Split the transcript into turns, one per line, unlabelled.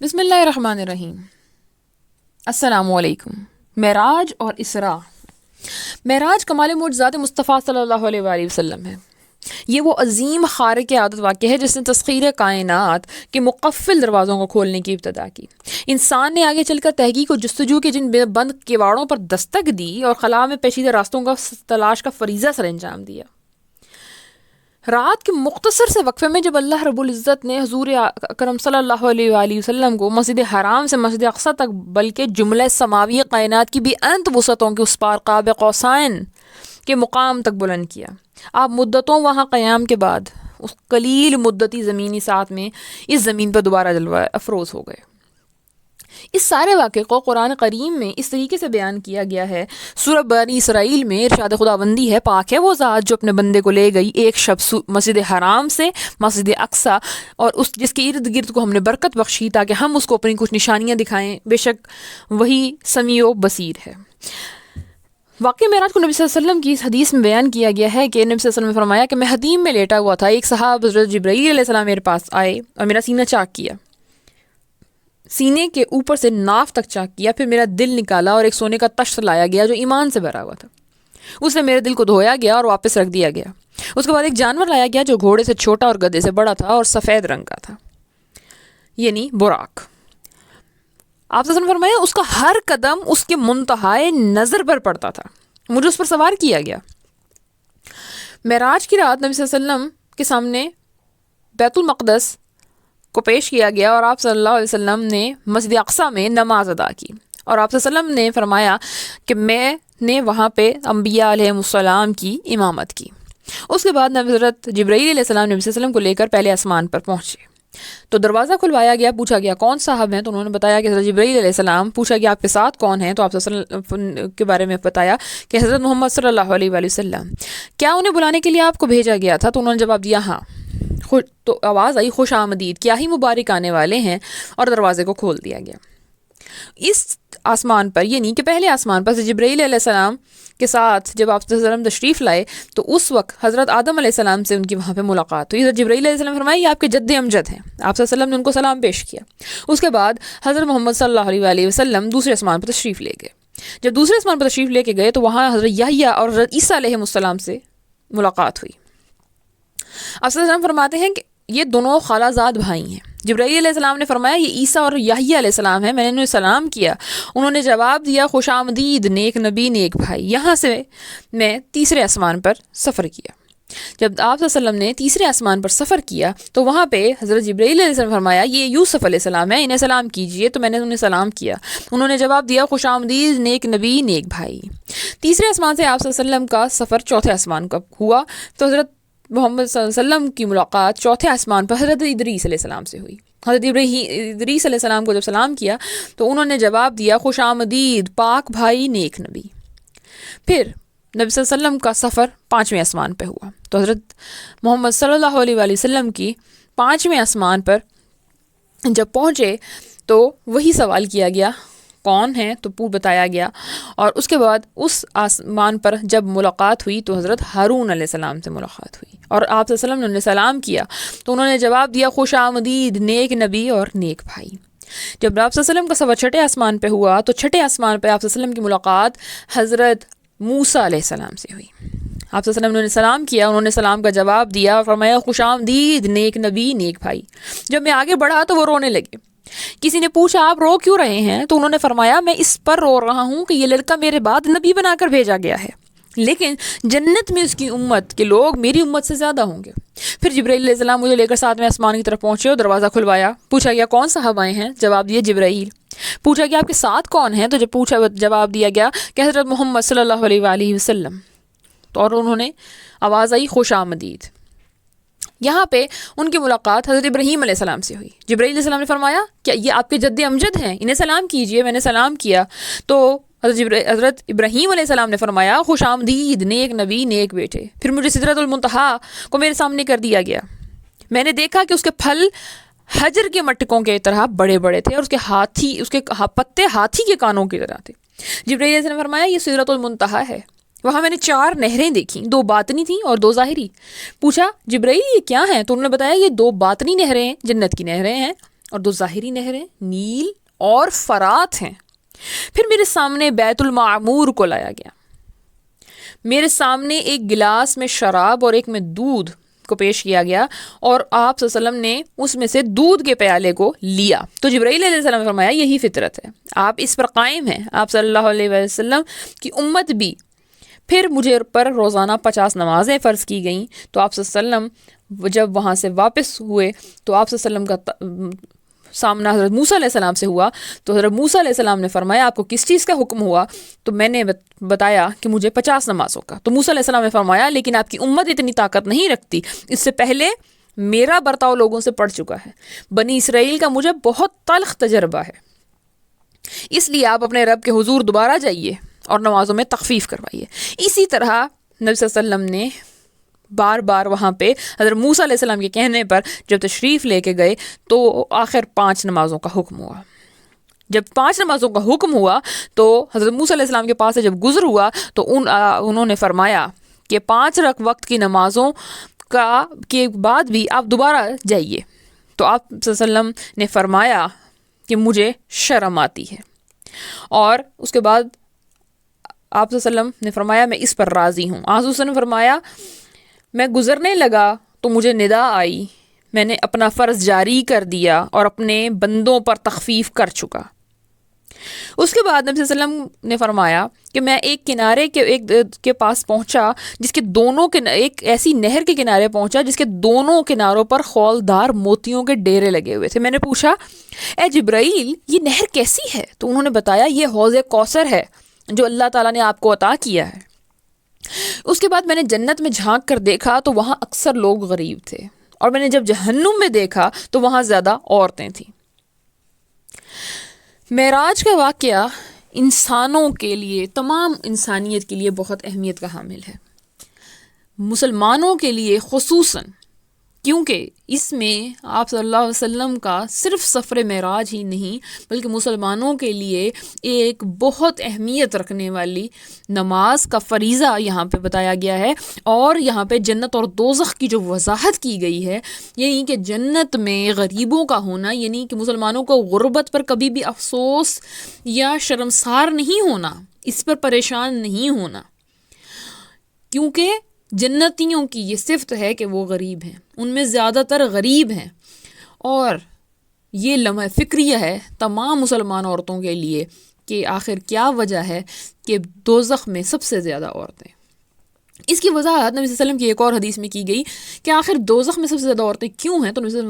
بسم اللہ الرحمن الرحیم۔ السلام علیکم۔ معراج اور اسراء۔ معراج کمال معجزات مصطفیٰ صلی اللہ علیہ وآلہ وسلم ہے۔ یہ وہ عظیم خارق عادت واقعہ ہے جس نے تسخیر کائنات کے مقفل دروازوں کو کھولنے کی ابتدا کی۔ انسان نے آگے چل کر تحقیق و جستجو کے جن بند کیواڑوں پر دستک دی اور خلا میں پیچیدہ راستوں کا تلاش کا فریضہ سر انجام دیا۔ رات کے مختصر سے وقفے میں جب اللہ رب العزت نے حضور اکرم صلی اللہ علیہ وآلہ وسلم کو مسجد حرام سے مسجد اقصی تک بلکہ جملہ سماوی کائنات کی بھی انت وسعتوں کے اس پار قاب قوسین کے مقام تک بلند کیا، آپ مدتوں وہاں قیام کے بعد اس قلیل مدتی زمینی ساعت میں اس زمین پر دوبارہ جلوہ افروز ہو گئے۔ اس سارے واقعے کو قرآن کریم میں اس طریقے سے بیان کیا گیا ہے۔ سورہ بنی اسرائیل میں ارشاد خداوندی ہے، پاک ہے وہ ذات جو اپنے بندے کو لے گئی ایک شب مسجد حرام سے مسجد اقصی اور اس جس کے ارد گرد کو ہم نے برکت بخشی تاکہ ہم اس کو اپنی کچھ نشانیاں دکھائیں، بے شک وہی سمیع و بصیر ہے۔ واقعہ معراج کو نبی صلی اللہ علیہ وسلم کی اس حدیث میں بیان کیا گیا ہے کہ نبی صلی اللہ علیہ وسلم نے فرمایا کہ میں حتیم میں لیٹا ہوا تھا، ایک صحابہ حضرت جبرائیل علیہ السلام میرے پاس آئے اور میرا سینہ چاک کیا، سینے کے اوپر سے ناف تک چاک کیا، پھر میرا دل نکالا اور ایک سونے کا تشت لایا گیا جو ایمان سے بھرا ہوا تھا، اس سے میرے دل کو دھویا گیا اور واپس رکھ دیا گیا۔ اس کے بعد ایک جانور لایا گیا جو گھوڑے سے چھوٹا اور گدھے سے بڑا تھا اور سفید رنگ کا تھا، یعنی براق۔ آپ صلی اللہ علیہ وسلم نے فرمایا اس کا ہر قدم اس کے منتہائے نظر پر پڑتا تھا، مجھے اس پر سوار کیا گیا۔ معراج کی رات نبی صلی اللہ علیہ وسلم کے سامنے بیت المقدس کو پیش کیا گیا اور آپ صلی اللہ علیہ وسلم نے مسجد اقصی میں نماز ادا کی، اور آپ صلی اللہ علیہ وسلم نے فرمایا کہ میں نے وہاں پہ انبیاء علیہ السلام کی امامت کی۔ اس کے بعد حضرت جبرائیل علیہ السلام نبی صلی اللہ علیہ وسلم کو لے کر پہلے آسمان پر پہنچے تو دروازہ کھلوایا گیا، پوچھا گیا کون صاحب ہیں تو انہوں نے بتایا کہ حضرت جبرائیل علیہ السلام۔ پوچھا گیا آپ کے ساتھ کون ہیں تو آپ صلی اللہ علیہ وسلم کے بارے میں بتایا کہ حضرت محمد صلی اللہ علیہ وآلہ وسلم۔ کیا انہیں بلانے کے لیے آپ کو بھیجا گیا تھا تو انہوں نے جواب دیا ہاں۔ تو آواز آئی خوش آمدید، کیا ہی مبارک آنے والے ہیں، اور دروازے کو کھول دیا گیا۔ اس آسمان پر یعنی کہ پہلے آسمان پر جبرائیل علیہ السلام کے ساتھ جب آپ صلی اللہ علیہ وسلم تشریف لائے تو اس وقت حضرت آدم علیہ السلام سے ان کی وہاں پہ ملاقات ہوئی۔ حضرت جبرائیل علیہ السلام نے فرمایا یہ آپ کے جد امجد ہیں، آپ صلی اللہ علیہ وسلم نے ان کو سلام پیش کیا۔ اس کے بعد حضرت محمد صلی اللہ علیہ وآلہ وسلم دوسرے آسمان پر تشریف لے گئے۔ جب دوسرے آسمان پر تشریف لے کے گئے تو وہاں حضرت یحییٰ اور حضرت عیسیٰ علیہ السلام سے ملاقات ہوئی۔ آپ صلی اللہ علیہ وسلم فرماتے ہیں کہ یہ دونوں خالہ زاد بھائی ہیں۔ جبرائیل علیہ السلام نے فرمایا یہ عیسیٰ اور یحییٰ علیہ السلام ہیں، میں نے انہیں سلام کیا، انہوں نے جواب دیا خوش آمدید نیک نبی نیک بھائی۔ یہاں سے میں تیسرے آسمان پر سفر کیا۔ جب آپ صلی اللہ علیہ وسلم نے تیسرے آسمان پر سفر کیا تو وہاں پہ حضرت جبرائیل علیہ السلام نے فرمایا یہ یوسف علیہ السلام ہے، انہیں سلام کیجئے، تو میں نے انہیں سلام کیا، انہوں نے جواب دیا خوش آمدید نیک نبی نیک بھائی۔ تیسرے آسمان سے آپ صلی اللہ علیہ وسلم کا سفر چوتھے آسمان کا ہوا تو حضرت محمد صلی اللہ علیہ وسلم کی ملاقات چوتھے آسمان پر حضرت ادریس علیہ السلام سے ہوئی۔ حضرت ادریس علیہ السلام کو جب سلام کیا تو انہوں نے جواب دیا خوش آمدید پاک بھائی نیک نبی۔ پھر نبی صلی اللہ علیہ وسلم کا سفر پانچویں آسمان پہ ہوا تو حضرت محمد صلی اللہ علیہ وآلہ وسلم کی پانچویں آسمان پر جب پہنچے تو وہی سوال کیا گیا کون ہے تو بتایا گیا، اور اس کے بعد اس آسمان پر جب ملاقات ہوئی تو حضرت ہارون علیہ السلام سے ملاقات ہوئی اور آپ صلی اللہ علیہ وسلم نے انہیں سلام کیا تو انہوں نے جواب دیا خوش آمدید نیک نبی اور نیک بھائی۔ جب آپ صلی اللہ علیہ وسلم کا سفر چھٹے آسمان پہ ہوا تو چھٹے آسمان پہ آپ صلی اللہ علیہ وسلم کی ملاقات حضرت موسیٰ علیہ السلام سے ہوئی۔ آپ صلی اللہ علیہ وسلم نے انہیں سلام کیا، انہوں نے سلام کا جواب دیا اور فرمایا خوش آمدید نیک نبی نیک بھائی۔ جب میں آگے بڑھا تو وہ رونے لگے۔ کسی نے پوچھا آپ رو کیوں رہے ہیں تو انہوں نے فرمایا میں اس پر رو رہا ہوں کہ یہ لڑکا میرے بعد نبی بنا کر بھیجا گیا ہے، لیکن جنت میں اس کی امت کے لوگ میری امت سے زیادہ ہوں گے۔ پھر جبرائیل علیہ السلام مجھے لے کر ساتویں آسمان کی طرف پہنچے اور دروازہ کھلوایا، پوچھا گیا کون صاحب آئے ہیں، جواب دیا جبرائیل۔ پوچھا گیا آپ کے ساتھ کون ہیں تو جواب دیا گیا کہ حضرت محمد صلی اللہ علیہ وآلہ وسلم، تو اور انہوں نے آواز آئی خوش آمدید۔ یہاں پہ ان کی ملاقات حضرت ابراہیم علیہ السلام سے ہوئی۔ جبرائیل علیہ السلام نے فرمایا کیا یہ آپ کے جد امجد ہیں، انہیں سلام کیجئے، میں نے سلام کیا تو حضرت ابراہیم علیہ السلام نے فرمایا خوش آمدید نیک نبی نیک بیٹے۔ پھر مجھے سدرۃ المنتہا کو میرے سامنے کر دیا گیا، میں نے دیکھا کہ اس کے پھل حجر کے مٹکوں کے طرح بڑے بڑے تھے اور اس کے پتے ہاتھی کے کانوں کی طرح تھے۔ جبرائیل علیہ السلام نے فرمایا یہ سدرۃ المنتہا ہے۔ وہاں میں نے 4 نہریں دیکھیں، 2 باطنی تھیں اور 2 ظاہری۔ پوچھا جبرائیل یہ کیا ہیں تو انہوں نے بتایا یہ 2 باطنی نہریں جنت کی نہریں ہیں اور 2 ظاہری نہریں نیل اور فرات ہیں۔ پھر میرے سامنے بیت المعمور کو لایا گیا، میرے سامنے ایک گلاس میں شراب اور ایک میں دودھ کو پیش کیا گیا، اور آپ صلی اللہ علیہ وسلم نے اس میں سے دودھ کے پیالے کو لیا۔ تو جبرائیل علیہ السلام نے فرمایا یہی فطرت ہے، آپ اس پر قائم ہیں، آپ صلی اللہ علیہ وسلم کی امت بھی۔ پھر مجھے پر روزانہ 50 نمازیں فرض کی گئیں۔ تو آپ صلی اللہ علیہ وسلم جب وہاں سے واپس ہوئے تو آپ صلی اللہ علیہ وسلم کا سامنا حضرت موسیٰ علیہ السلام سے ہوا، تو حضرت موسیٰ علیہ السلام نے فرمایا آپ کو کس چیز کا حکم ہوا؟ تو میں نے بتایا کہ مجھے 50 نمازوں کا۔ تو موسیٰ علیہ السلام نے فرمایا لیکن آپ کی امت اتنی طاقت نہیں رکھتی، اس سے پہلے میرا برتاؤ لوگوں سے پڑ چکا ہے، بنی اسرائیل کا مجھے بہت تلخ تجربہ ہے، اس لیے آپ اپنے رب کے حضور دوبارہ جائیے اور نمازوں میں تخفیف کروائیے۔ اسی طرح نبی صلی اللہ علیہ وسلم نے بار بار وہاں پہ حضرت موسیٰ علیہ السلام کے کہنے پر جب تشریف لے کے گئے تو آخر 5 نمازوں کا حکم ہوا۔ جب 5 نمازوں کا حکم ہوا تو حضرت موسیٰ علیہ السلام کے پاس سے جب گزر ہوا تو انہوں نے فرمایا کہ 5 وقت کی نمازوں کے بعد بھی آپ دوبارہ جائیے۔ تو آپ صلی اللہ علیہ وسلم نے فرمایا کہ مجھے شرم آتی ہے، اور اس کے بعد آپ صلی اللہ علیہ وسلم نے فرمایا میں اس پر راضی ہوں۔ آپ صلی اللہ علیہ وسلم نے فرمایا میں گزرنے لگا تو مجھے ندا آئی، میں نے اپنا فرض جاری کر دیا اور اپنے بندوں پر تخفیف کر چکا۔ اس کے بعد نبی صلی اللہ علیہ وسلم نے فرمایا کہ میں ایک کنارے کے پاس پہنچا جس کے دونوں ایک ایسی نہر کے کنارے پہنچا جس کے دونوں کناروں پر خولدار موتیوں کے ڈیرے لگے ہوئے تھے۔ میں نے پوچھا اے جبرائیل یہ نہر کیسی ہے؟ تو انہوں نے بتایا یہ حوض کوثر ہے جو اللہ تعالیٰ نے آپ کو عطا کیا ہے۔ اس کے بعد میں نے جنت میں جھانک کر دیکھا تو وہاں اکثر لوگ غریب تھے، اور میں نے جب جہنم میں دیکھا تو وہاں زیادہ عورتیں تھیں۔ معراج کا واقعہ انسانوں کے لیے، تمام انسانیت کے لیے بہت اہمیت کا حامل ہے، مسلمانوں کے لیے خصوصاً، کیونکہ اس میں آپ صلی اللہ علیہ وسلم کا صرف سفر معراج ہی نہیں بلکہ مسلمانوں کے لیے ایک بہت اہمیت رکھنے والی نماز کا فریضہ یہاں پہ بتایا گیا ہے، اور یہاں پہ جنت اور دوزخ کی جو وضاحت کی گئی ہے، یعنی کہ جنت میں غریبوں کا ہونا، یعنی کہ مسلمانوں کو غربت پر کبھی بھی افسوس یا شرمسار نہیں ہونا، اس پر پریشان نہیں ہونا، کیونکہ جنتیوں کی یہ صفت ہے کہ وہ غریب ہیں، ان میں زیادہ تر غریب ہیں، اور یہ لمحہ فکریہ ہے تمام مسلمان عورتوں کے لیے کہ آخر کیا وجہ ہے کہ دوزخ میں سب سے زیادہ عورتیں۔ اس کی وضاحت نبی صلی اللہ علیہ وسلم کی ایک اور حدیث میں کی گئی کہ آخر دوزخ میں سب سے زیادہ عورتیں کیوں ہیں، تو نبی صلی اللہ علیہ وسلم